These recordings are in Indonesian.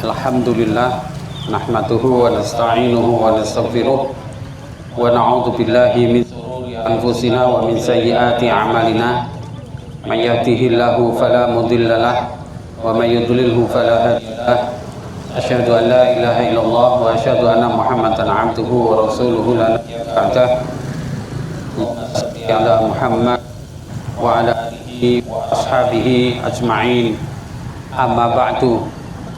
Alhamdulillah nahmaduhu wa nasta'inuhu wa nastaghfiruh wa na'udzu billahi min shururi anfusina wa min sayyiati a'malina may yahdihillahu fala mudilla lahu wa may yudlilhu fala hadiya lahu asyhadu an la ilaha illallah wa asyhadu anna muhammadan 'abduhu wa rasuluhu la nabiyya ba'dahu ala Muhammad wa ala alihi wa ashabihi ajma'in amma ba'du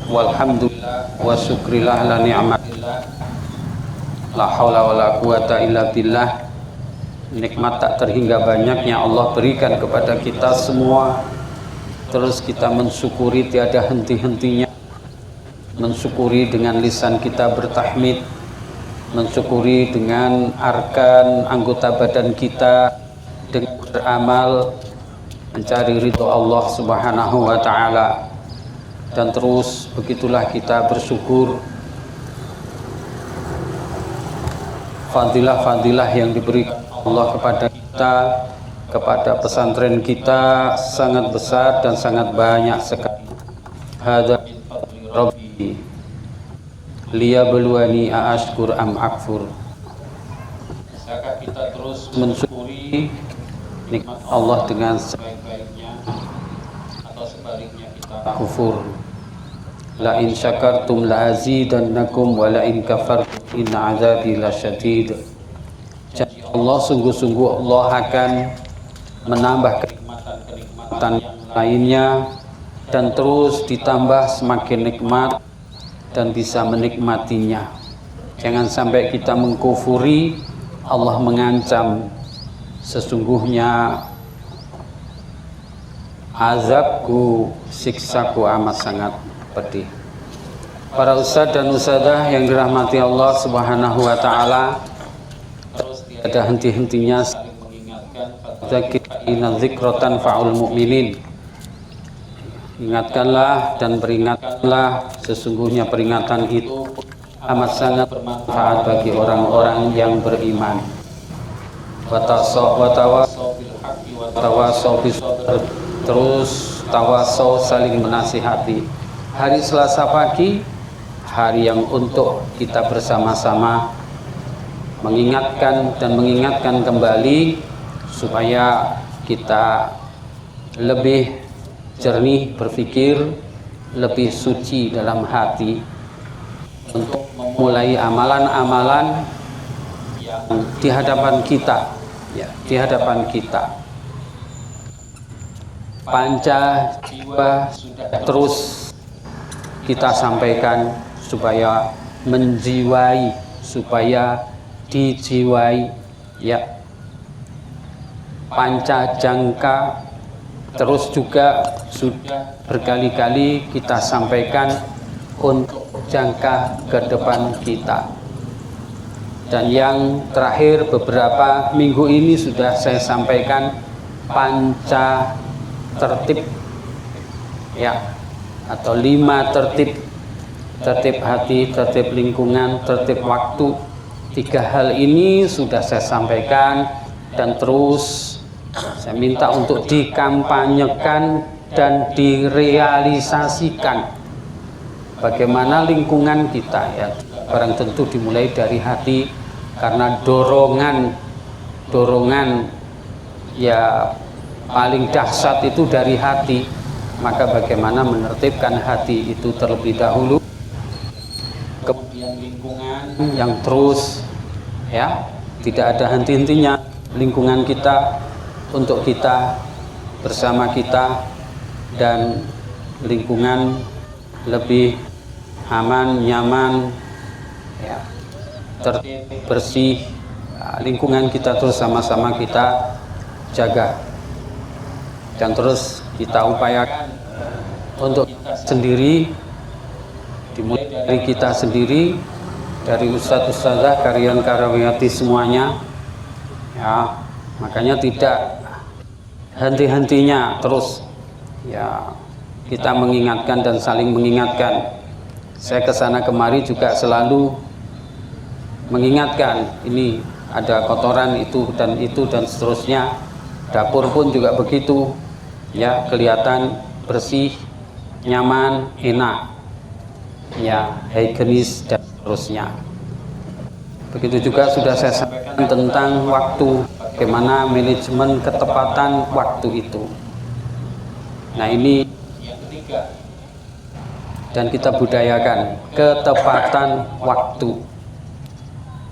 walhamdulillah wa syukrillah la ni'matillah la haula wa la quwata illa billah. Nikmat tak terhingga banyaknya Allah berikan kepada kita semua, terus kita mensyukuri tiada henti-hentinya, mensyukuri dengan lisan kita bertahmid, mensyukuri dengan arkan anggota badan kita, dengan beramal mencari ridho Allah subhanahu wa ta'ala. Dan terus begitulah kita bersyukur fadilah-fadilah yang diberikan Allah kepada kita, kepada pesantren kita sangat besar dan sangat banyak sekali. Hadza rabbi liyabluwani aashkur am akfur. Maka kita terus mensyukuri nikmat Allah dengan sebaik-baiknya atau sebaliknya kita kufur. La in syakartum la azidannakum wa la in kafartum inna azabi lasyadid. Jadi Allah sungguh-sungguh Allah akan menambah kenikmatan lainnya dan terus ditambah semakin nikmat dan bisa menikmatinya. Jangan sampai kita mengkufuri. Allah mengancam sesungguhnya azabku, siksaku amat sangat pedih. Para ustadz dan ustadzah yang dirahmati Allah subhanahu wa ta'ala, terus tiada henti-hentinya saling mengingatkan, dzakirina dzikratan fa'ul mu'minin. Ingatkanlah dan peringatkanlah, sesungguhnya peringatan itu amat sangat bermanfaat bagi orang-orang yang beriman. Watawassaw bil haqqi watawassaw bis sabr. Terus tawassaw, saling menasihati. Hari Selasa pagi, hari yang untuk kita bersama-sama mengingatkan dan mengingatkan kembali supaya kita lebih jernih berpikir, lebih suci dalam hati untuk memulai amalan-amalan yang di hadapan kita, ya, di hadapan kita. Panca jiwa sudah terus kita sampaikan supaya menjiwai, supaya dijiwai, ya. Panca jangka terus juga sudah berkali-kali kita sampaikan untuk jangka ke depan kita. Dan yang terakhir beberapa minggu ini sudah saya sampaikan panca tertib, ya, atau 5 tertib: tertib hati, tertib lingkungan, tertib waktu. 3 hal ini sudah saya sampaikan dan terus saya minta untuk dikampanyekan dan direalisasikan. Bagaimana lingkungan kita, ya, barang tentu dimulai dari hati, karena dorongan ya paling dahsyat itu dari hati. Maka bagaimana menertibkan hati itu terlebih dahulu, kemudian lingkungan yang terus, ya, tidak ada henti-hentinya lingkungan kita, untuk kita, bersama kita, dan lingkungan lebih aman, nyaman, ya, tertib, bersih. Lingkungan kita terus sama-sama kita jaga dan terus kita upayakan untuk kita sendiri, dimulai dari kita sendiri, dari ustadz-ustadzah, karyawan-karyawati semuanya, ya. Makanya tidak henti-hentinya terus, ya, kita mengingatkan dan saling mengingatkan. Saya kesana kemari juga selalu mengingatkan, ini ada kotoran itu dan seterusnya. Dapur pun juga begitu, ya, kelihatan bersih, nyaman, enak. ya, higienis dan seterusnya. Begitu juga sudah saya sampaikan tentang waktu, bagaimana manajemen ketepatan waktu itu. Nah, ini yang ketiga, dan kita budayakan ketepatan waktu.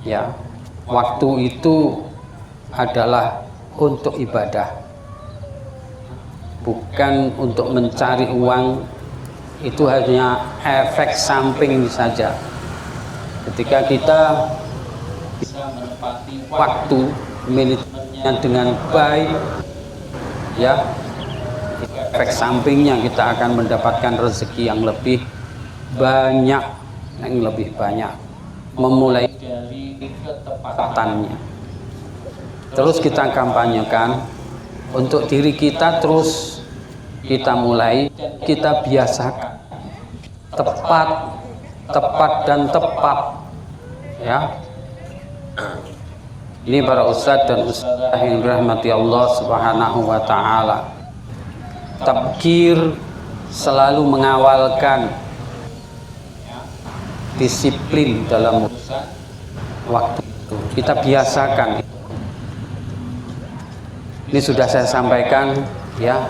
Ya, waktu itu adalah untuk ibadah, bukan untuk mencari uang. Itu hanya efek samping saja. Ketika kita bisa menepati waktu, manajemennya dengan baik, ya, efek sampingnya kita akan mendapatkan rezeki yang lebih banyak, memulai dari ketepatannya. Terus kita kampanyekan untuk diri kita, terus kita mulai, kita biasakan tepat dan tepat, ya. Ini para ustadz dan ustadzah yang dirahmati Allah Subhanahu wa ta'ala. Tabkir selalu mengawalkan disiplin dalam urusan waktu itu. Kita biasakan. Ini sudah saya sampaikan, ya,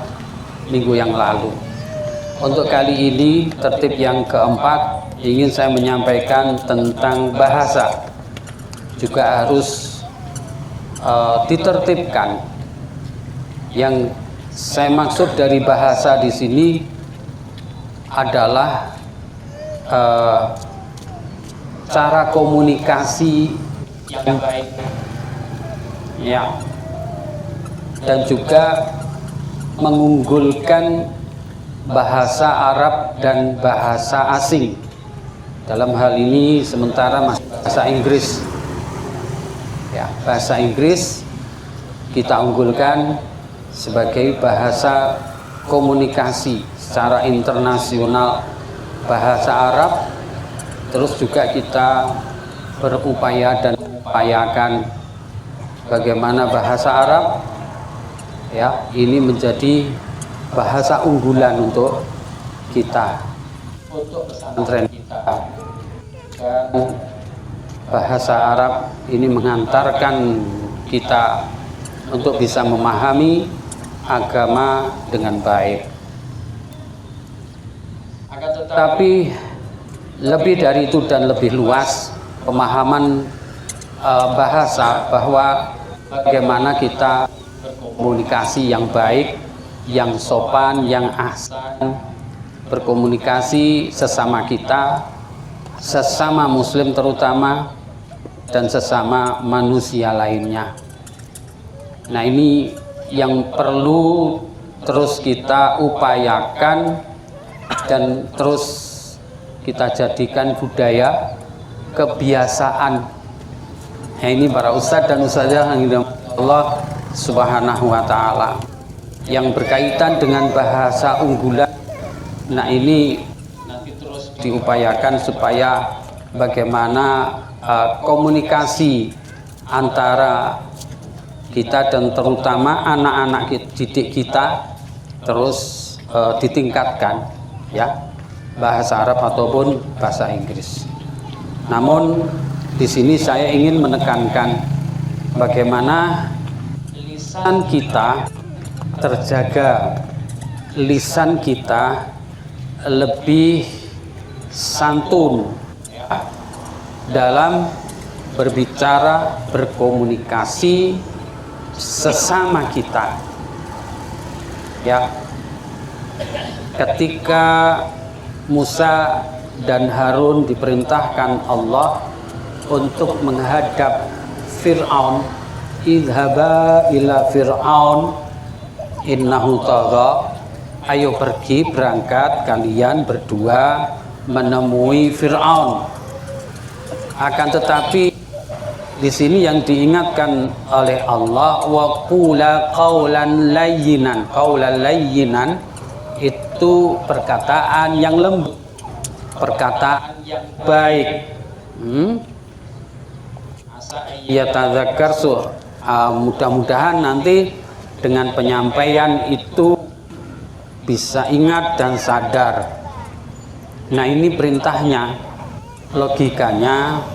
minggu yang lalu. Untuk kali ini tertib yang keempat, ingin saya menyampaikan tentang bahasa. Juga harus ditertibkan. Yang saya maksud dari bahasa di sini adalah cara komunikasi yang baik, ya, dan juga mengunggulkan bahasa Arab dan bahasa asing. Dalam hal ini sementara bahasa Inggris. Ya, bahasa Inggris kita unggulkan sebagai bahasa komunikasi secara internasional. Bahasa Arab terus juga kita berupaya dan upayakan bagaimana bahasa Arab, ya, ini menjadi bahasa unggulan untuk kita, untuk pesantren kita. Dan bahasa Arab ini mengantarkan kita untuk bisa memahami agama dengan baik. Tetapi lebih dari itu dan lebih luas pemahaman bahasa, bahwa bagaimana kita berkomunikasi yang baik, yang sopan, yang ahsan, berkomunikasi sesama kita, sesama muslim terutama, dan sesama manusia lainnya. Nah, ini yang perlu terus kita upayakan dan terus kita jadikan budaya, kebiasaan. Nah, ini para ustadz dan ustadzah yang dirahmati Allah Subhanahu wa ta'ala, yang berkaitan dengan bahasa unggulan. Nah, ini nanti terus diupayakan supaya bagaimana komunikasi antara kita dan terutama anak-anak didik kita terus ditingkatkan, ya, bahasa Arab ataupun bahasa Inggris. Namun di sini saya ingin menekankan bagaimana lisan kita terjaga, lisan kita lebih santun, ya, dalam berbicara, berkomunikasi sesama kita, ya. Ketika Musa dan Harun diperintahkan Allah untuk menghadap Fir'aun, idhaba ila Fir'aun innahu tagha, ayo pergi, berangkat kalian berdua menemui Fir'aun. Akan tetapi di sini yang diingatkan oleh Allah, wa qula qaulan layyinan. Qaulan layyinan itu perkataan yang lembut, perkataan yang baik. Ya tadzakar, mudah-mudahan nanti dengan penyampaian itu bisa ingat dan sadar. Nah, ini perintahnya. Logikanya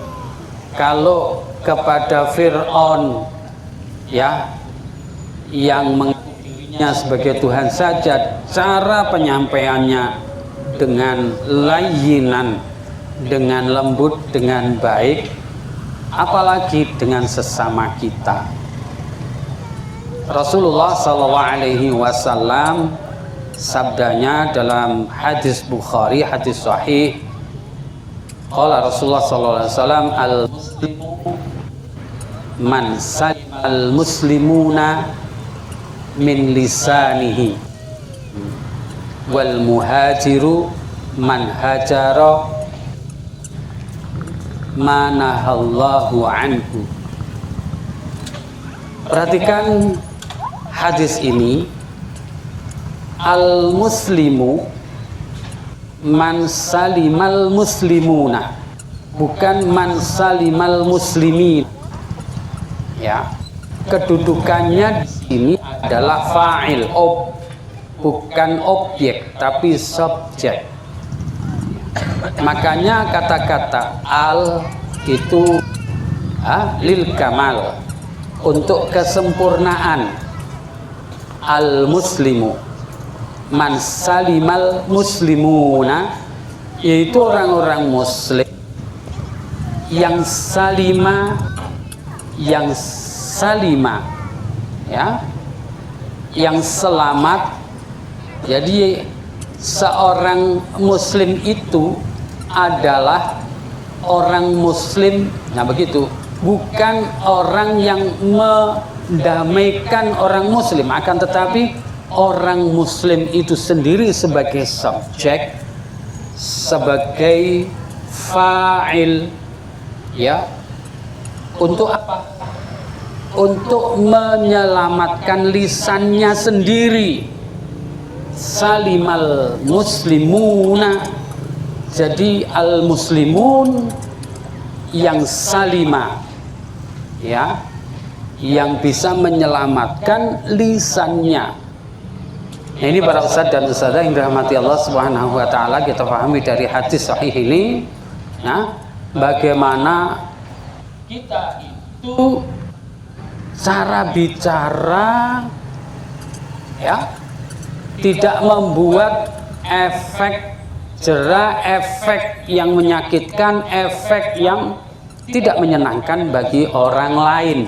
kalau kepada Fir'aun ya yang mengakui sebagai Tuhan saja cara penyampaiannya dengan layyinan, dengan lembut, dengan baik, apalagi dengan sesama kita. Rasulullah SAW sabdanya dalam hadis Bukhari, hadis sahih, qala Rasulullah SAW, al-muslimu man salim al-muslimuna min lisanihi wal muhajiru man hajara manahallahu anhu. Perhatikan hadis ini. Al-muslimu man salimal muslimuna, bukan man salimal muslimin. Ya, kedudukannya di sini adalah fa'il, bukan objek tapi subjek. Makanya kata-kata al itu lil kamal, untuk kesempurnaan. Al-muslimu man salimal muslimuna, yaitu orang-orang muslim yang salima ya, yang selamat. Jadi seorang muslim itu adalah orang muslim, nah begitu, bukan orang yang mendamaikan orang muslim, akan tetapi orang muslim itu sendiri sebagai subjek, sebagai fa'il, ya. Untuk apa? Untuk menyelamatkan lisannya sendiri. Salimal muslimuna, jadi al muslimun yang salima, ya, yang bisa menyelamatkan lisannya. Nah, ini para ustadz dan ustadzah yang dirahmati Allah Subhanahu wa taala, kita pahami dari hadis sahih ini, ya, bagaimana kita itu cara bicara, ya, tidak membuat efek jera, efek yang menyakitkan, efek yang tidak menyenangkan bagi orang lain.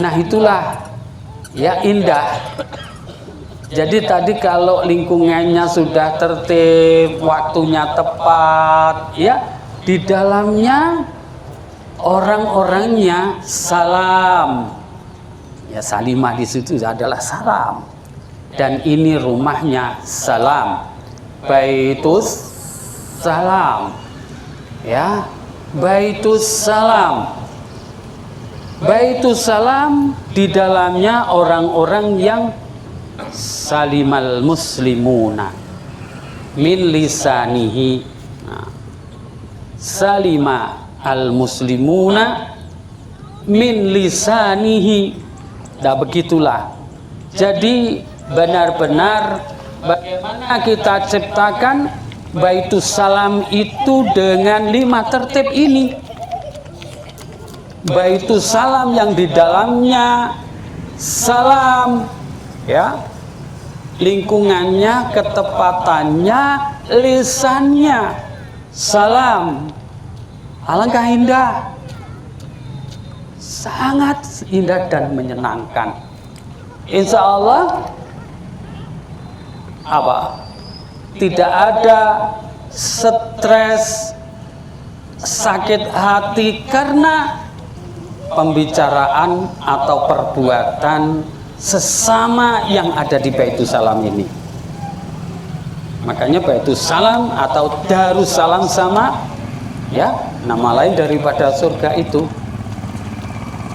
Nah, itulah ya indah. Jadi tadi kalau lingkungannya sudah tertib, waktunya tepat, ya, di dalamnya orang-orangnya salam. Ya, salimah di situ adalah salam. Dan ini rumahnya salam. Baitus salam. Ya, Baitus salam. Baitus salam di dalamnya orang-orang yang salimal muslimuna min lisanihi. Nah, salima al muslimuna min lisanihi. Nah, begitulah. Jadi benar-benar bagaimana kita ciptakan Baitus salam itu dengan 5 tertib ini. Baitus salam yang di dalamnya salam, ya, lingkungannya, ketepatannya, lisannya salam. Alangkah indah, sangat indah dan menyenangkan. Insya Allah tidak ada stres, sakit hati karena pembicaraan atau perbuatan sesama yang ada di Baitus Salam ini. Makanya Baitus Salam atau Darussalam sama, ya, nama lain daripada surga itu.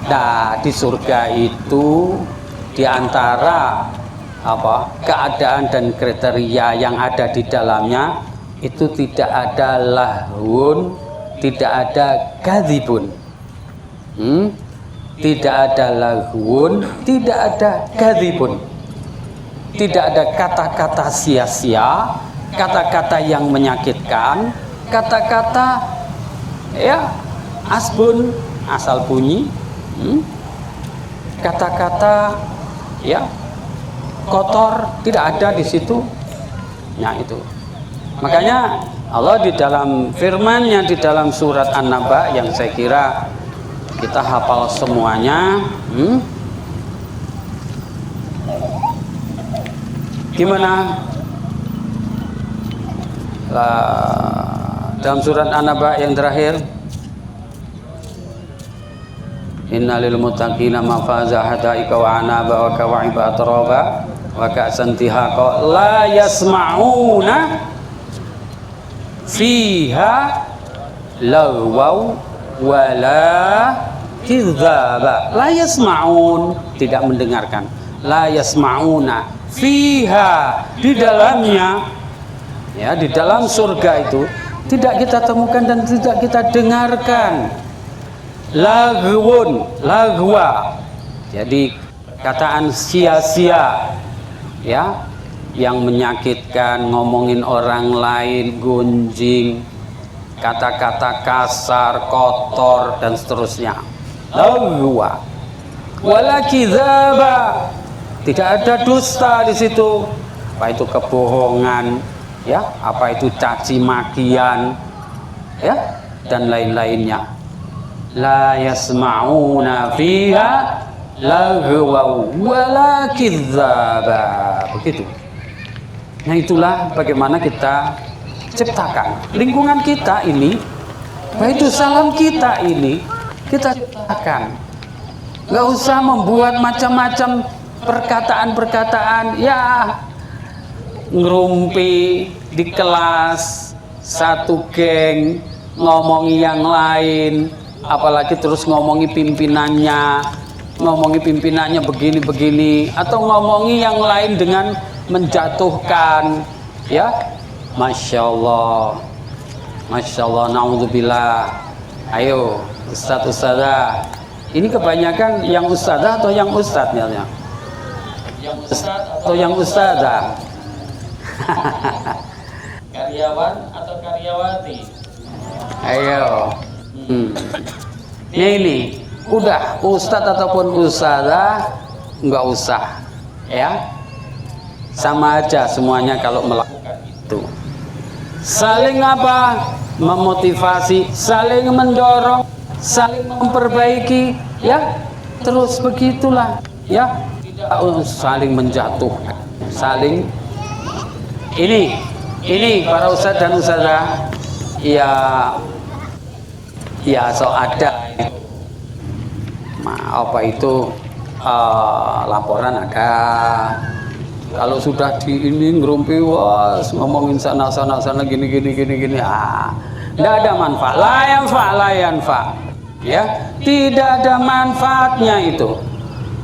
Nah, di surga itu di antara keadaan dan kriteria yang ada di dalamnya itu tidak ada lahun, tidak ada gadzibun. Tidak ada lahun, tidak ada gadzibun. Tidak ada kata-kata sia-sia, kata-kata yang menyakitkan, kata-kata ya asbun, asal bunyi, kata-kata ya kotor, tidak ada di situ. Nah itu. Makanya Allah di dalam firman-Nya di dalam surat An-Naba yang saya kira kita hafal semuanya, gimana? Dalam surat An-Naba yang terakhir, innalil muttaqina mafaza hadaika wa anaba wa kawa'iba atraba wa ka'san tihaqa la yasma'una fiha lagwaw wala kidzaba. La yasma'un, tidak mendengarkan. La yasma'una fiha, di dalamnya, ya di dalam surga itu tidak kita temukan dan tidak kita dengarkan lagwun, lagwa, jadi perkataan sia-sia ya, yang menyakitkan, ngomongin orang lain, gunjing, kata-kata kasar, kotor dan seterusnya. Lagwa wala kidzaba, tidak ada dusta di situ. Apa itu kebohongan, ya, apa itu caci makian, ya, dan lain-lainnya. La yasma'una fiha lagwa wala kidzaba, begitu. Nah itulah bagaimana kita ciptakan lingkungan kita ini, Baitul Salam kita ini kita ciptakan. Gak usah membuat macam-macam perkataan-perkataan ya, ngerumpi di kelas, satu geng ngomongi yang lain, apalagi terus ngomongi pimpinannya begini-begini, atau ngomongi yang lain dengan menjatuhkan, ya. Masya Allah, naudzubillah. Ayo ustadzah, ini kebanyakan yang ustadzah atau yang ustadznya? Yang ustadz atau yang ustadzah? Karyawan atau karyawati? Ayo. Ini udah ustadz ataupun ustadzah nggak usah, ya, sama aja semuanya kalau melakukan itu. Saling apa? Memotivasi, saling mendorong, saling memperbaiki, ya, terus begitulah, ya, tidak saling menjatuhkan, saling ini para ustadz dan ustadzah, ya so ada apa itu laporan ada. Kalau sudah di ini ngerumpi, was ngomongin sana gini, enggak ada manfaat. La yanfa, ya, tidak ada manfaatnya itu,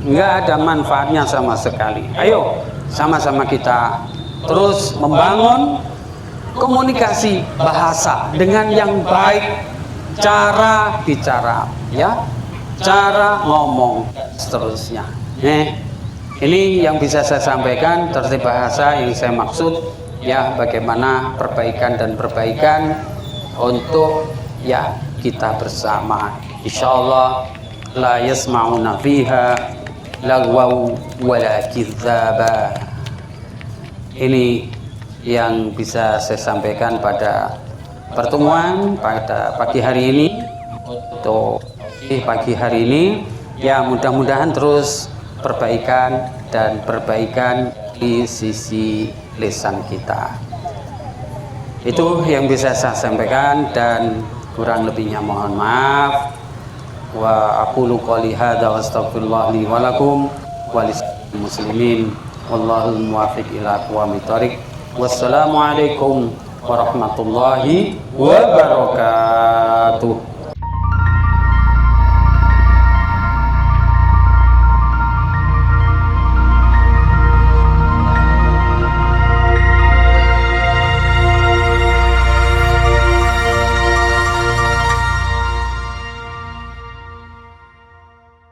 enggak ada manfaatnya sama sekali. Ayo sama-sama kita terus membangun komunikasi bahasa dengan yang baik, cara bicara, ya, cara ngomong, seterusnya. Ini yang bisa saya sampaikan tertib bahasa yang saya maksud, ya, bagaimana perbaikan untuk ya kita bersama. Insyaallah la yasma'una fiha lagwaw wala kidzaba. Ini yang bisa saya sampaikan pada pertemuan pada pagi hari ini. Untuk pagi hari ini, ya, mudah-mudahan terus perbaikan di sisi lisan kita. Itu yang bisa saya sampaikan, dan kurang lebihnya mohon maaf. Wa aqulu qouli hadza wa astaghfirullah li wa lakum wa lis muslimin wallahul muwaffiq ila aqwamit thoriq. Wassalamualaikum warahmatullahi wabarakatuh.